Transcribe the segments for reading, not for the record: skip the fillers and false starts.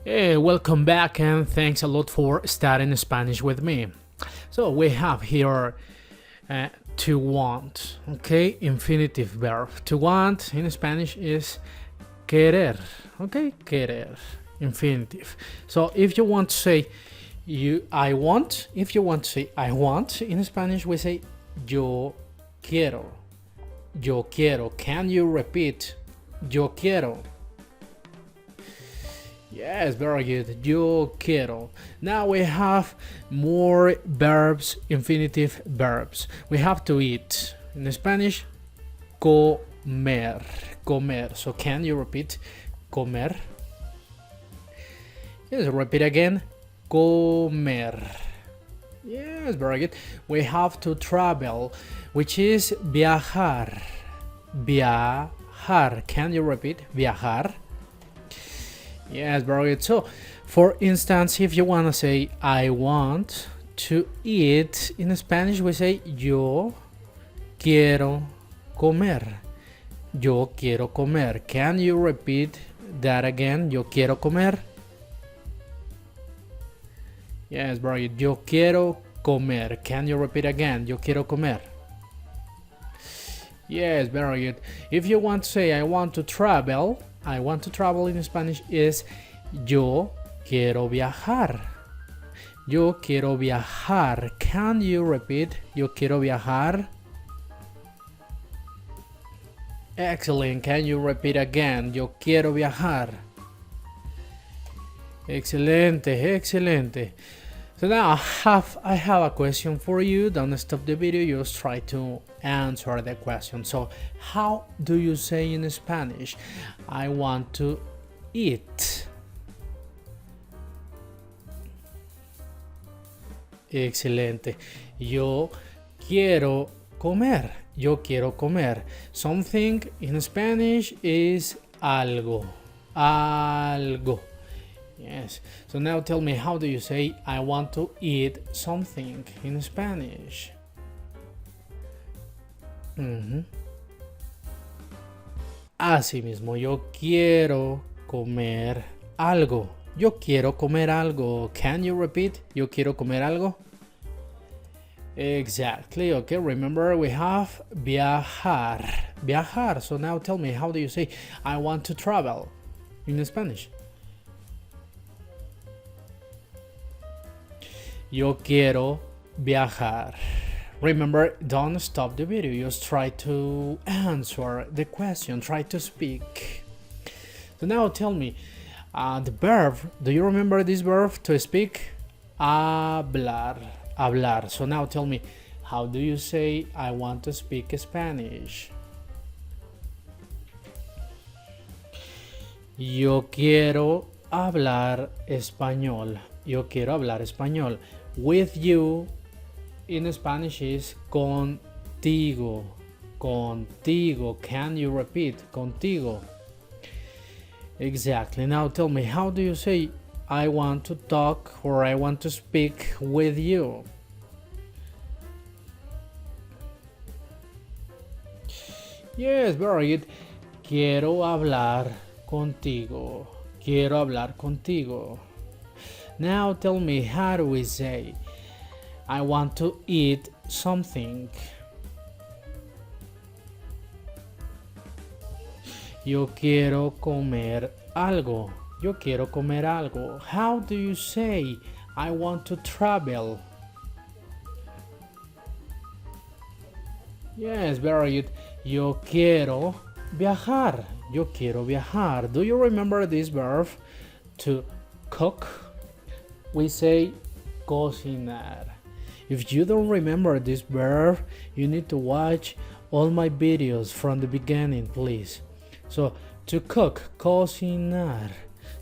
Hey, welcome back and thanks a lot for studying Spanish with me. So we have here to want, okay, infinitive verb. To want in Spanish is querer, okay, querer, infinitive. So if you want to say I want, if you want to say I want in Spanish, we say yo quiero, yo quiero. Can you repeat yo quiero? Yes, very good. Yo quiero. Now we have more verbs, infinitive verbs. We have to eat. In Spanish, comer. Comer. So can you repeat comer? Yes, repeat again. Comer. Yes, very good. We have to travel, which is viajar. Viajar. Can you repeat viajar? Yes, very good. So, for instance, if you want to say I want to eat, in Spanish we say yo quiero comer. Yo quiero comer. Can you repeat that again? Yo quiero comer. Yes, very good. Yo quiero comer. Can you repeat again? Yo quiero comer. Yes, very good. If you want to say I want to travel in Spanish is yo quiero viajar. Yo quiero viajar. Can you repeat yo quiero viajar? Excellent. Can you repeat again? Yo quiero viajar. Excelente, excelente. So now I have a question for you. Don't stop the video, just try to answer the question. So how do you say in Spanish I want to eat? Excelente. Yo quiero comer. Yo quiero comer. Something in Spanish is algo. Algo. Yes. So now tell me, how do you say I want to eat something in Spanish? Así mismo, yo quiero comer algo. Yo quiero comer algo. Can you repeat? Yo quiero comer algo. Exactly. Okay, remember we have viajar. Viajar. So now tell me, how do you say I want to travel in Spanish? Yo quiero viajar. Remember, don't stop the video. Just try to answer the question. Try to speak. So now tell me, the verb. Do you remember this verb to speak? Hablar. Hablar. So now tell me, how do you say I want to speak Spanish? Yo quiero hablar español. Yo quiero hablar español. With you in Spanish is contigo. Contigo. Can you repeat? Contigo. Exactly. Now tell me, how do you say I want to talk or I want to speak with you? Yes, very good. Quiero hablar contigo. Quiero hablar contigo. Now tell me, how do we say I want to eat something? Yo quiero comer algo. Yo quiero comer algo. How do you say I want to travel? Yes, very good. Yo quiero viajar. Yo quiero viajar. Do you remember this verb to cook? We say cocinar. If you don't remember this verb, you need to watch all my videos from the beginning, please. So, to cook, cocinar.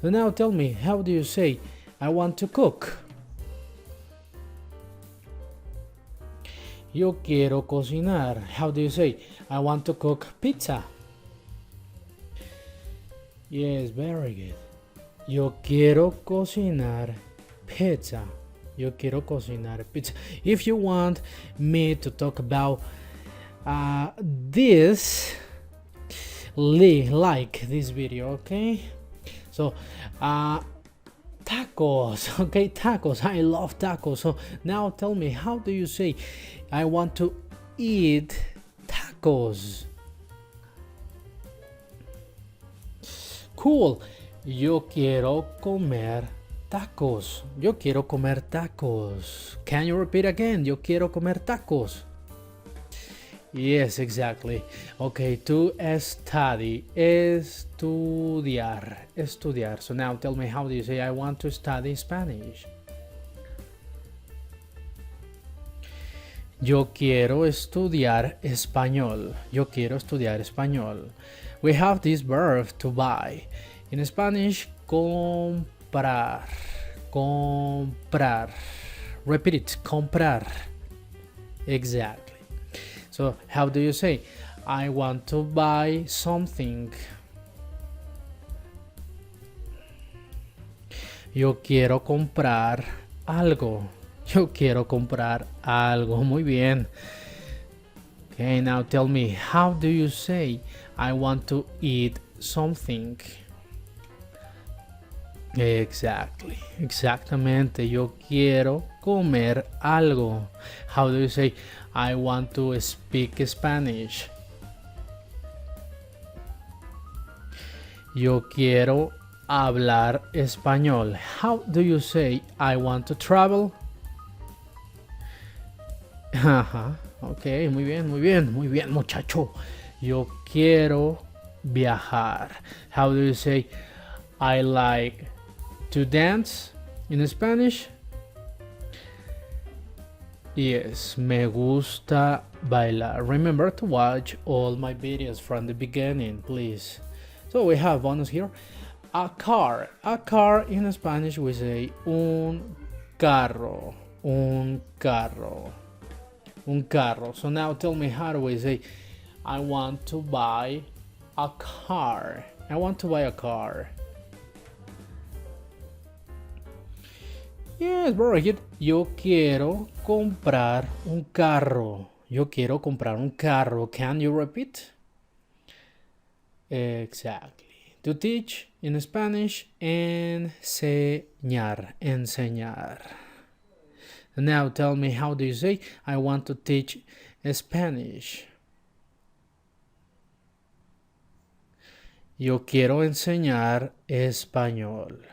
So now tell me, how do you say I want to cook? Yo quiero cocinar. How do you say I want to cook pizza? Yes, very good. Yo quiero cocinar pizza. Yo quiero cocinar pizza. If you want me to talk about this, like this video, okay? So tacos. Okay, tacos. I love tacos. So now tell me, how do you say I want to eat tacos? Cool. Yo quiero comer tacos. Yo quiero comer tacos. Can you repeat again? Yo quiero comer tacos. Yes, exactly. Okay, to study. Estudiar. Estudiar. So now tell me, how do you say I want to study Spanish? Yo quiero estudiar español. Yo quiero estudiar español. We have this verb to buy. In Spanish, comprar. Comprar. Repeat it. Comprar. Exactly. So how do you say I want to buy something? Yo quiero comprar algo. Yo quiero comprar algo. Muy bien. Okay, now tell me, how do you say I want to eat something? Exactly. Exactamente. Yo quiero comer algo. How do you say I want to speak Spanish? Yo quiero hablar español. How do you say I want to travel? Ajá. Ok, muy bien, muy bien, muy bien, muchacho. Yo quiero viajar. How do you say I like to dance in Spanish? Yes, me gusta bailar. Remember to watch all my videos from the beginning, please. So we have bonus here. A car. A car in Spanish we say un carro. Un carro. Un carro. So now tell me, how do we say I want to buy a car? I want to buy a car. Yes, very good. Yo quiero comprar un carro. Yo quiero comprar un carro. Can you repeat? Exactly. To teach in Spanish, enseñar. Enseñar. Now tell me, how do you say I want to teach Spanish? Yo quiero enseñar español.